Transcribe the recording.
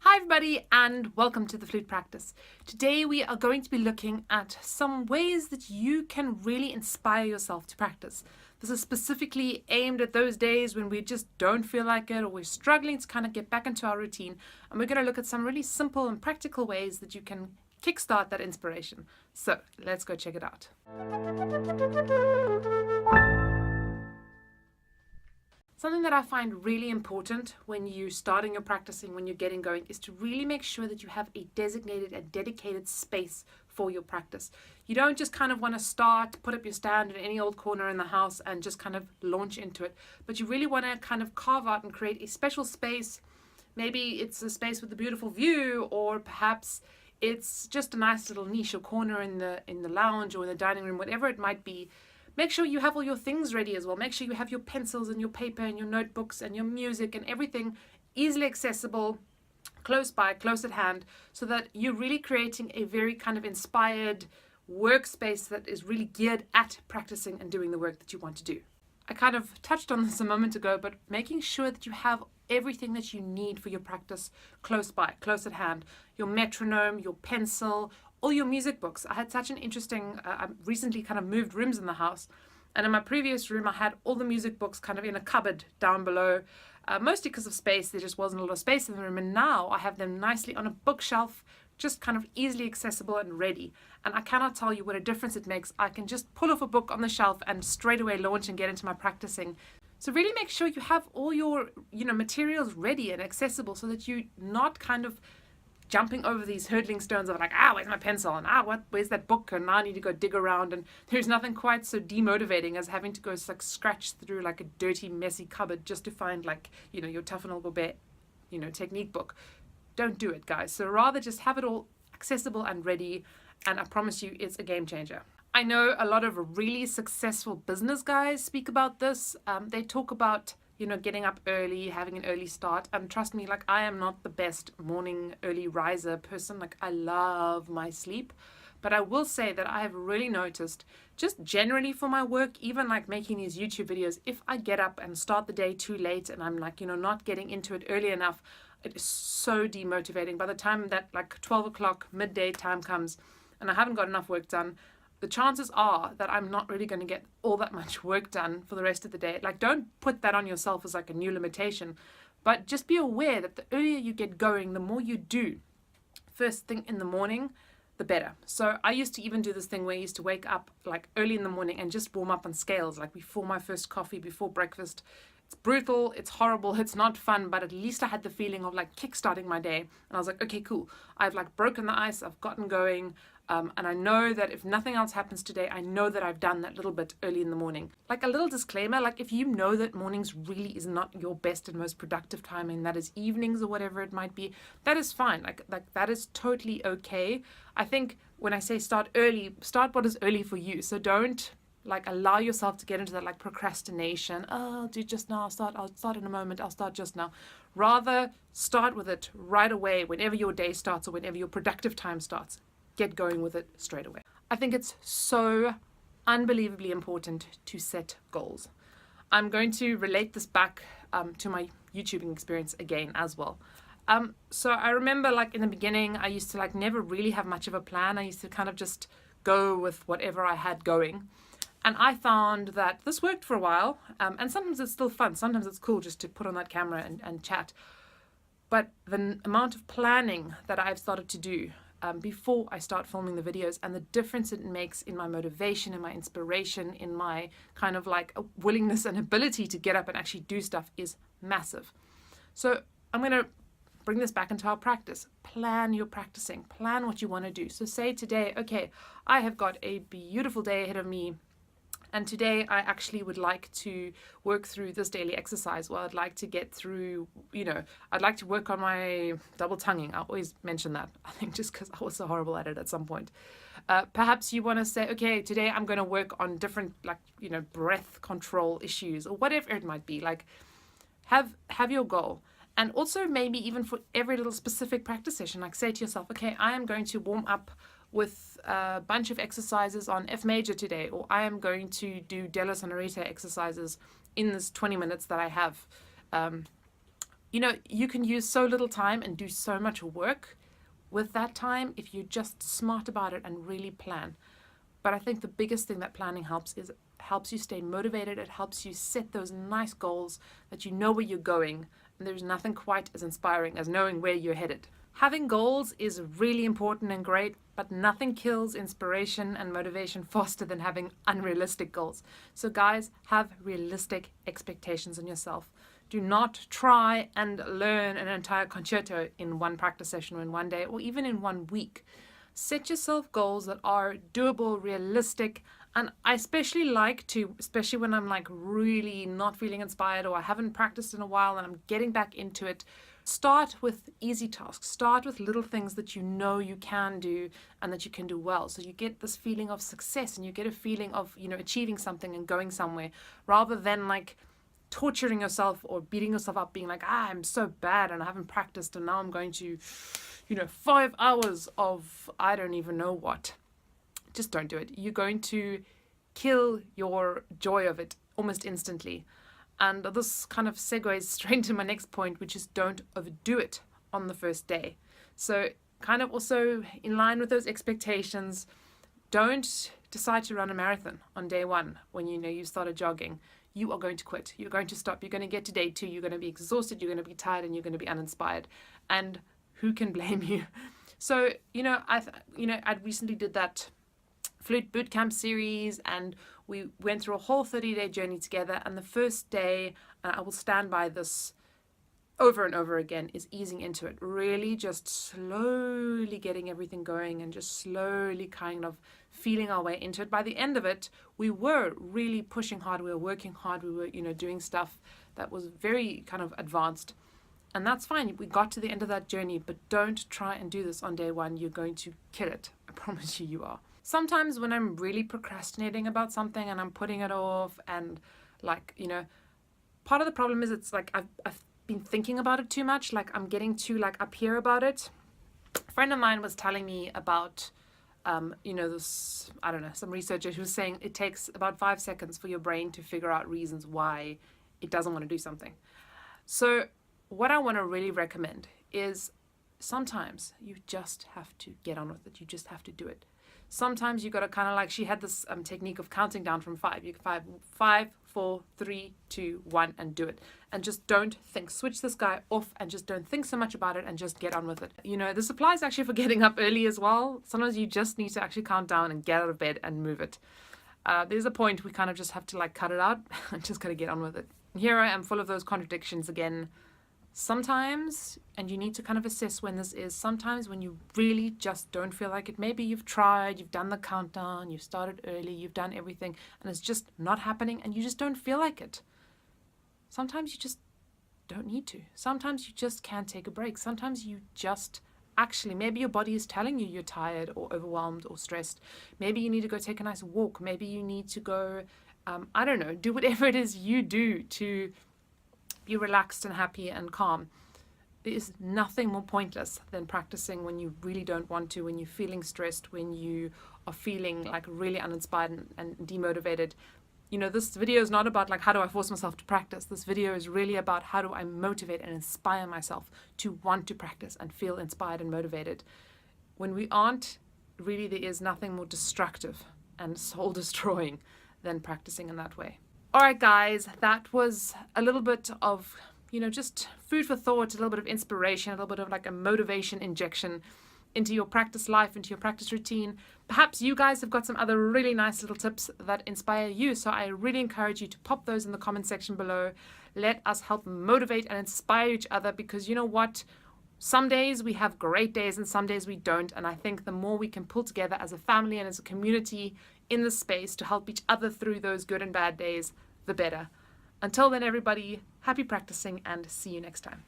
Hi everybody and welcome to the Flute Practice. Today we are going to be looking at some ways that you can really inspire yourself to practice. This is specifically aimed at those days when we just don't feel like it or we're struggling to kind of get back into our routine, and we're going to look at some really simple and practical ways that you can kickstart that inspiration. So let's go check it out. Something that I find really important when you're starting your practicing, when you're getting going, is to really make sure that you have a designated and dedicated space for your practice. You don't just kind of want to start, put up your stand in any old corner in the house and just kind of launch into it. But you really want to kind of carve out and create a special space. Maybe it's a space with a beautiful view, or perhaps it's just a nice little niche or corner in the lounge or in the dining room, whatever it might be. Make sure you have all your things ready as well. Make sure you have your pencils and your paper and your notebooks and your music and everything easily accessible, close by, close at hand, so that you're really creating a very kind of inspired workspace that is really geared at practicing and doing the work that you want to do. I kind of touched on this a moment ago, but making sure that you have everything that you need for your practice close by, close at hand. Your metronome, your pencil, all your music books. I had such an interesting, I recently kind of moved rooms in the house, and in my previous room I had all the music books kind of in a cupboard down below, mostly because of space. There just wasn't a lot of space in the room, and now I have them nicely on a bookshelf, just kind of easily accessible and ready. And I cannot tell you what a difference it makes. I can just pull off a book on the shelf and straight away launch and get into my practicing. So really make sure you have all your materials ready and accessible, so that you're not kind of jumping over these hurdling stones of like, where's my pencil? And where's that book? And now I need to go dig around. And there's nothing quite so demotivating as having to go like scratch through like a dirty, messy cupboard just to find like, your Tough and Gobert, technique book. Don't do it, guys. So rather just have it all accessible and ready. And I promise you, it's a game changer. I know a lot of really successful business guys speak about this. They talk about getting up early, having an early start. And trust me, like, I am not the best morning early riser person. Like, I love my sleep. But I will say that I have really noticed, just generally for my work, even like making these YouTube videos, if I get up and start the day too late and I'm like, not getting into it early enough, it is so demotivating. By the time that like 12 o'clock midday time comes and I haven't got enough work done, the chances are that I'm not really going to get all that much work done for the rest of the day. Like, don't put that on yourself as like a new limitation, but just be aware that the earlier you get going, the more you do first thing in the morning, the better. So I used to even do this thing where I used to wake up like early in the morning and just warm up on scales, like before my first coffee, before breakfast. It's brutal, it's horrible, it's not fun, but at least I had the feeling of like kickstarting my day. And I was like, okay, cool. I've like broken the ice, I've gotten going. And I know that if nothing else happens today, I know that I've done that little bit early in the morning. Like a little disclaimer, like if you know that mornings really is not your best and most productive time, and that is evenings or whatever it might be, that is fine. Like that is totally okay. I think when I say start early, start what is early for you. So don't like allow yourself to get into that like procrastination. Oh, I'll do just now, I'll start in a moment, I'll start just now. Rather start with it right away whenever your day starts or whenever your productive time starts. Get going with it straight away. I think it's so unbelievably important to set goals. I'm going to relate this back to my YouTubing experience again as well. So I remember like in the beginning, I used to like never really have much of a plan. I used to kind of just go with whatever I had going. And I found that this worked for a while. And sometimes it's still fun. Sometimes it's cool just to put on that camera and chat. But the amount of planning that I've started to do before I start filming the videos, and the difference it makes in my motivation, in my inspiration, in my kind of like a willingness and ability to get up and actually do stuff is massive. So I'm going to bring this back into our practice. Plan your practicing. Plan what you want to do. So say today, okay, I have got a beautiful day ahead of me. And today I actually would like to work through this daily exercise. Well, I'd like to get through, I'd like to work on my double tonguing. I always mention that, I think, just because I was so horrible at it at some point. Perhaps you want to say, okay, today I'm going to work on different, breath control issues or whatever it might be. Like, have your goal. And also maybe even for every little specific practice session, like say to yourself, okay, I am going to warm up with a bunch of exercises on F major today, or I am going to do Della Sonorita exercises in this 20 minutes that I have You can use so little time and do so much work with that time if you're just smart about it and really plan. But I think the biggest thing that planning helps is it helps you stay motivated. It helps you set those nice goals that you know where you're going. And there's nothing quite as inspiring as knowing where you're headed. Having goals is really important and great, but nothing kills inspiration and motivation faster than having unrealistic goals. So guys, have realistic expectations on yourself. Do not try and learn an entire concerto in one practice session or in one day or even in 1 week. Set yourself goals that are doable, realistic, and I especially like to, especially when I'm like really not feeling inspired or I haven't practiced in a while and I'm getting back into it, start with easy tasks. Start with little things that you know you can do and that you can do well. So you get this feeling of success and you get a feeling of, achieving something and going somewhere, rather than like torturing yourself or beating yourself up, being like, I'm so bad and I haven't practiced and now I'm going to, 5 hours of I don't even know what. Just don't do it. You're going to kill your joy of it almost instantly. And this kind of segues straight into my next point, which is don't overdo it on the first day. So kind of also in line with those expectations, don't decide to run a marathon on day 1 when you started jogging. You are going to quit. You're going to stop. You're going to get to day 2. You're going to be exhausted. You're going to be tired and you're going to be uninspired. And who can blame you? So, I recently did that flute bootcamp series and we went through a whole 30-day journey together, and the first day, I will stand by this over and over again, is easing into it, really just slowly getting everything going and just slowly kind of feeling our way into it. By the end of it, we were really pushing hard, we were working hard, we were doing stuff that was very kind of advanced, and that's fine. We got to the end of that journey, but don't try and do this on day 1. You're going to kill it. I promise you are. Sometimes when I'm really procrastinating about something and I'm putting it off and part of the problem is it's like I've been thinking about it too much. Like I'm getting too up here about it. A friend of mine was telling me about, this, I don't know, some researcher who was saying it takes about 5 seconds for your brain to figure out reasons why it doesn't want to do something. So what I want to really recommend is sometimes you just have to get on with it. You just have to do it. Sometimes you got to kind of she had this technique of counting down from 5. You can 5, 4, 3, 2, 1, and do it. And just don't think. Switch this guy off and just don't think so much about it and just get on with it. This applies actually for getting up early as well. Sometimes you just need to actually count down and get out of bed and move it. There's a point we kind of just have to cut it out and just got to get on with it. Here I am full of those contradictions again. Sometimes, and you need to kind of assess when this is, sometimes when you really just don't feel like it, maybe you've tried, you've done the countdown, you've started early, you've done everything, and it's just not happening and you just don't feel like it. Sometimes you just don't need to. Sometimes you just can't take a break. Sometimes you just actually, maybe your body is telling you you're tired or overwhelmed or stressed. Maybe you need to go take a nice walk. Maybe you need to go, I don't know, do whatever it is you do to be relaxed and happy and calm. There is nothing more pointless than practicing when you really don't want to, when you're feeling stressed, when you are feeling really uninspired and demotivated. This video is not about how do I force myself to practice. This video is really about how do I motivate and inspire myself to want to practice and feel inspired and motivated. When we aren't, really there is nothing more destructive and soul destroying than practicing in that way. All right, guys, that was a little bit of, just food for thought, a little bit of inspiration, a little bit of a motivation injection into your practice life, into your practice routine. Perhaps you guys have got some other really nice little tips that inspire you. So I really encourage you to pop those in the comment section below. Let us help motivate and inspire each other, because you know what? Some days we have great days and some days we don't. And I think the more we can pull together as a family and as a community in this space to help each other through those good and bad days, the better. Until then, everybody, happy practicing and see you next time.